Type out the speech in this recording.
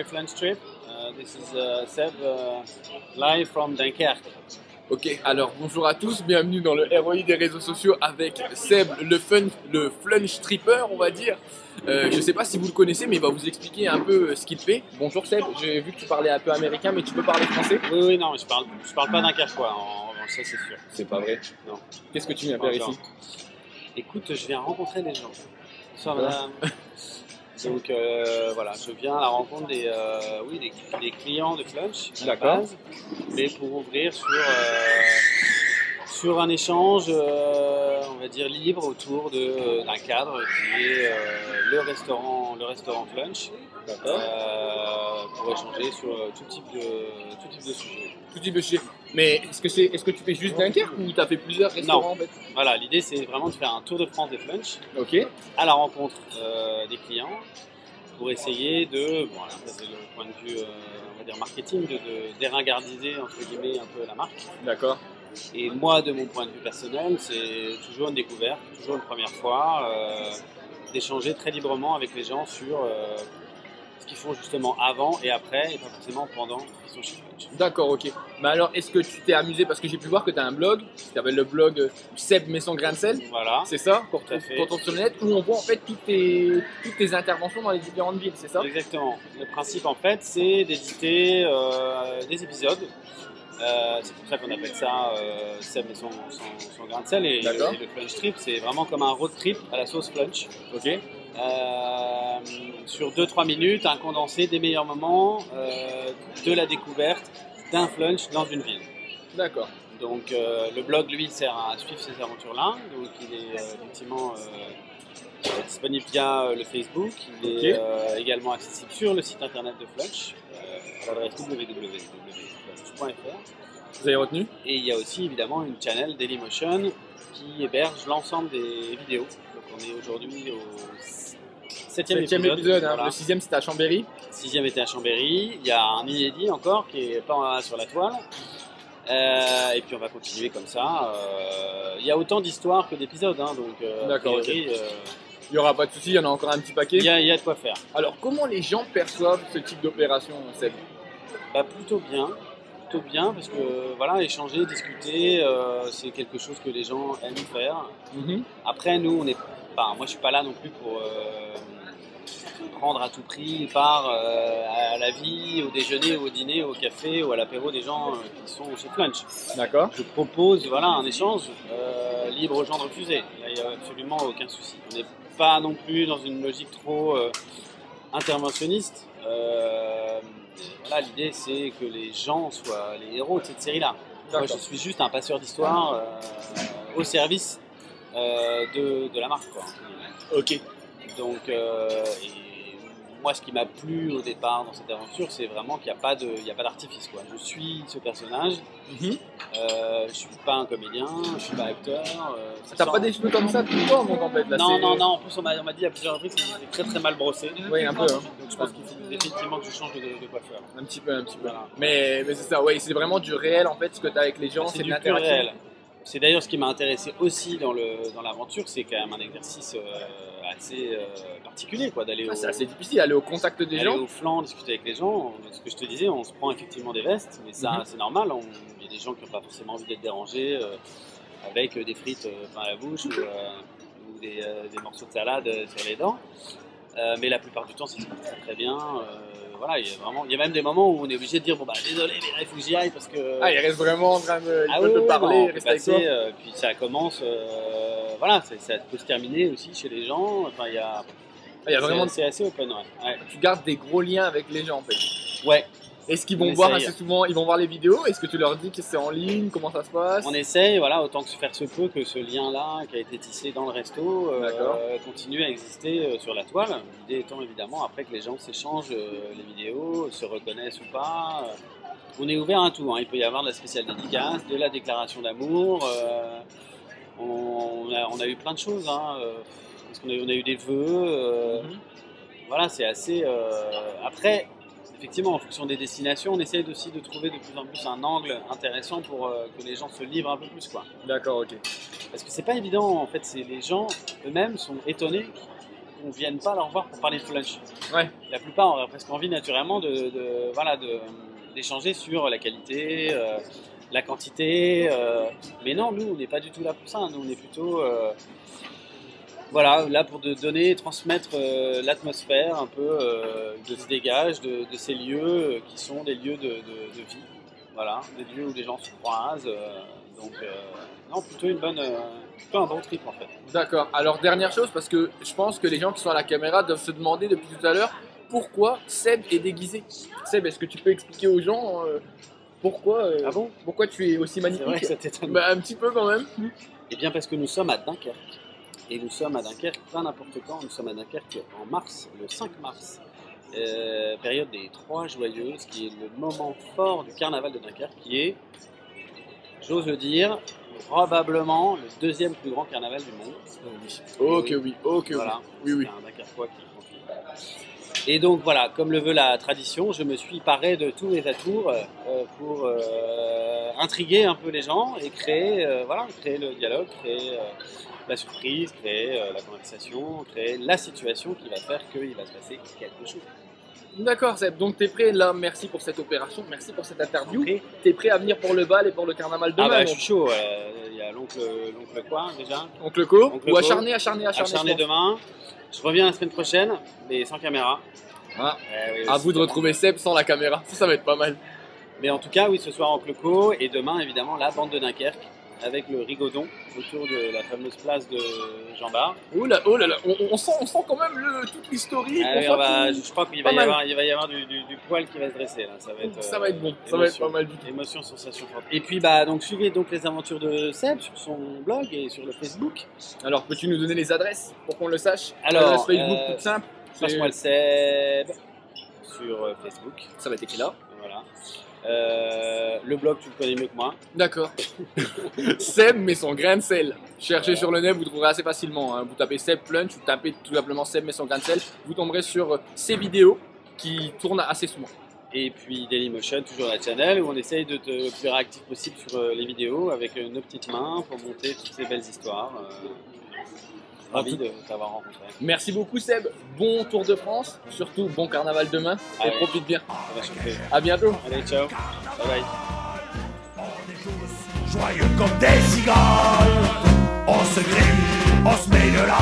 January Flunch trip. This is Seb, live from Dunkerque. Ok, alors bonjour à tous, bienvenue dans le ROI des réseaux sociaux avec Seb, le Flunch Tripper, on va dire. Je sais pas si vous le connaissez, mais il va vous expliquer un peu ce qu'il fait. Bonjour Seb, j'ai vu que tu parlais un peu américain, mais tu peux parler français? Oui, non, je parle pas dunkerquois, en revanche, ça c'est sûr. C'est pas vrai. Non. Qu'est-ce que tu viens faire ici? Écoute, je viens rencontrer des gens. Bonsoir madame. Donc voilà, je viens à la rencontre des clients de Flunch, à la base, mais pour ouvrir sur un échange, on va dire libre, autour d'un cadre qui est le restaurant Flunch, pour échanger sur tout type de sujets. Tout type de sujet. Mais est-ce que tu fais juste Dunkerque ou tu as fait plusieurs restaurants? Non. En fait? Voilà, l'idée c'est vraiment de faire un tour de France des Flunch, Ok. à la rencontre des clients, pour essayer de, bon, alors ça c'est le point de vue on va dire marketing, de déringardiser entre guillemets un peu la marque. D'accord. Et moi, de mon point de vue personnel, c'est toujours une découverte, toujours une première fois, d'échanger très librement avec les gens sur ce qu'ils font justement avant et après, et pas forcément pendant qu'ils sont chez Flunch. D'accord, ok. Mais alors, est-ce que tu t'es amusé, parce que j'ai pu voir que tu as un blog, qui s'appelle le blog Seb met son grain de sel. Voilà. C'est ça, Tout à fait. quand on sur le net, où on voit en fait toutes tes interventions dans les différentes villes, c'est ça? Exactement. Le principe en fait, c'est d'éditer des épisodes. C'est pour ça qu'on appelle ça Seb met son grain de sel, et le Flunch Trip, c'est vraiment comme un road trip à la sauce Flunch. Ok. Sur 2-3 minutes, un condensé des meilleurs moments de la découverte d'un Flunch dans une ville. D'accord. Donc le blog, lui, sert à suivre ces aventures-là. Donc il est effectivement disponible via le Facebook. Il est également accessible sur le site internet de Flunch, à l'adresse www.flunch.fr. Vous avez retenu? Et il y a aussi évidemment une channel Dailymotion qui héberge l'ensemble des vidéos. Donc on est aujourd'hui au 7e épisode. Hein. Voilà. Le 6e c'était à Chambéry. 6e était à Chambéry. Il y a un inédit encore qui est pas sur la toile. Et puis on va continuer comme ça. Il y a autant d'histoires que d'épisodes. Hein, donc d'accord, priori, il n'y aura pas de souci, il y en a encore un petit paquet. Il y a de quoi faire. Alors comment les gens perçoivent ce type d'opération, Seb? Bah, plutôt bien, parce que voilà, échanger, discuter, c'est quelque chose que les gens aiment faire. Après, nous, moi je suis pas là non plus pour prendre à tout prix part à la vie, au déjeuner, au dîner, au café ou à l'apéro des gens qui sont chez Flunch. D'accord. Je propose un échange libre aux gens de refuser. Il n'y a absolument aucun souci. On n'est pas non plus dans une logique trop interventionniste. Voilà, l'idée c'est que les gens soient les héros de cette série-là. Moi je suis juste un passeur d'histoire au service de la marque, quoi. Ok. Donc, moi ce qui m'a plu au départ dans cette aventure, c'est vraiment qu'il n'y a pas d'artifice, quoi. Je suis ce personnage, je suis pas un comédien, je suis pas acteur. T'as pas des cheveux comme ça tout le temps, donc en fait là, non, en plus on m'a dit à plusieurs reprises que j'étais très très mal brossé. Oui, un peu. Hein. Donc je pense qu'il faut définitivement que je change de coiffeur. Un petit peu. Voilà. Mais c'est ça, ouais, c'est vraiment du réel en fait, ce que tu as avec les gens, C'est de du l'interaction. réel. C'est d'ailleurs ce qui m'a intéressé aussi dans l'aventure, c'est quand même un exercice assez particulier, quoi, d'aller c'est assez difficile, aller au contact des gens. Aller au flanc, discuter avec les gens. Ce que je te disais, on se prend effectivement des vestes, mais ça c'est normal. Il y a des gens qui n'ont pas forcément envie d'être dérangés avec des frites plein la bouche ou des morceaux de salade sur les dents. Mais la plupart du temps, ça se passe très très bien. Voilà, il y a même des moments où on est obligé de dire bon bah désolé, mais là il faut que j'y aille parce que. Ah, il reste vraiment en train de te parler, rester avec toi. Puis ça commence, voilà, ça peut se terminer aussi chez les gens. Enfin, il y a vraiment. C'est assez open, ouais. Tu gardes des gros liens avec les gens en fait. Ouais. Est-ce qu'ils vont voir assez souvent, ils vont voir les vidéos? Est-ce que tu leur dis que c'est en ligne? Comment ça se passe? On essaye, voilà, autant que faire se peut que ce lien-là qui a été tissé dans le resto continue à exister sur la toile. L'idée étant évidemment après que les gens s'échangent les vidéos, se reconnaissent ou pas. On est ouvert à tout, hein. Il peut y avoir de la spéciale dédicace, de la déclaration d'amour. On a eu plein de choses, hein. Parce qu'on a eu des vœux. Voilà, c'est assez. Après. Effectivement, en fonction des destinations, on essaye aussi de trouver de plus en plus un angle intéressant pour que les gens se livrent un peu plus, quoi. D'accord, ok. Parce que c'est pas évident, en fait, les gens eux-mêmes sont étonnés qu'on ne vienne pas leur voir pour parler de flunch. Ouais. La plupart auraient presque envie naturellement d'échanger sur la qualité, la quantité. Mais non, nous, on n'est pas du tout là pour ça. Nous, on est plutôt là pour donner, transmettre l'atmosphère un peu de se dégage de ces lieux qui sont des lieux de vie. Voilà, des lieux où les gens se croisent. Non, plutôt plutôt un bon trip en fait. D'accord. Alors dernière chose, parce que je pense que les gens qui sont à la caméra doivent se demander depuis tout à l'heure pourquoi Seb est déguisé. Seb, est-ce que tu peux expliquer aux gens pourquoi tu es aussi magnifique? C'est vrai que ça t'étonne. Un petit peu quand même. Eh bien parce que nous sommes à Dunkerque. Et nous sommes à Dunkerque pas n'importe quand, nous sommes à Dunkerque en mars, le 5 mars. Période des Trois Joyeuses, qui est le moment fort du carnaval de Dunkerque, qui est, j'ose le dire, probablement le deuxième plus grand carnaval du monde. Ok, oui. Voilà, Oui. c'est un Dunkerquois qui confie. Et donc voilà, comme le veut la tradition, je me suis paré de tous mes atours pour intriguer un peu les gens et créer le dialogue, créer la surprise, créer la conversation, créer la situation qui va faire qu'il va se passer quelque chose. D'accord Seb, donc t'es prêt là, merci pour cette opération, merci pour cette interview. T'es prêt à venir pour le bal et pour le carnaval demain? Ah bah je suis chaud, il y a l'oncle quoi déjà? Oncle Co, Oncle ou Co. acharné Demain, je reviens la semaine prochaine, mais sans caméra. Ah. Oui, à vous de retrouver Seb sans la caméra, ça va être pas mal. Mais en tout cas, oui, ce soir Oncle Co, et demain évidemment la bande de Dunkerque, avec le rigodon autour de la fameuse place de Jean Bart. Oh là là, on sent quand même toute l'historique. Je crois qu'il va y avoir du poil qui va se dresser là. Ça va être bon, ça va être pas mal du tout. Émotion, sensation forte. Et puis donc suivez les aventures de Seb sur son blog et sur le Facebook. Alors peux-tu nous donner les adresses pour qu'on le sache? Alors l'adresse Facebook toute simple. Passe-moi le Seb sur Facebook. Ça va être écrit là. Voilà. Le blog, tu le connais mieux que moi. D'accord. Seb met son grain de sel. Cherchez sur le net, vous trouverez assez facilement. Hein. Vous tapez Seb Flunch, vous tapez tout simplement Seb met son grain de sel. Vous tomberez sur ces vidéos qui tournent assez souvent. Et puis Dailymotion, toujours la channel, où on essaye d'être le plus réactif possible sur les vidéos avec nos petites mains pour monter toutes ces belles histoires. Ravi de t'avoir rencontré. Merci beaucoup Seb, bon Tour de France, surtout bon carnaval demain et profite bien. Ça va chauffer. À bientôt. Allez, ciao. Bye bye. Joyeux comme des cigales, on se grime, on se met de la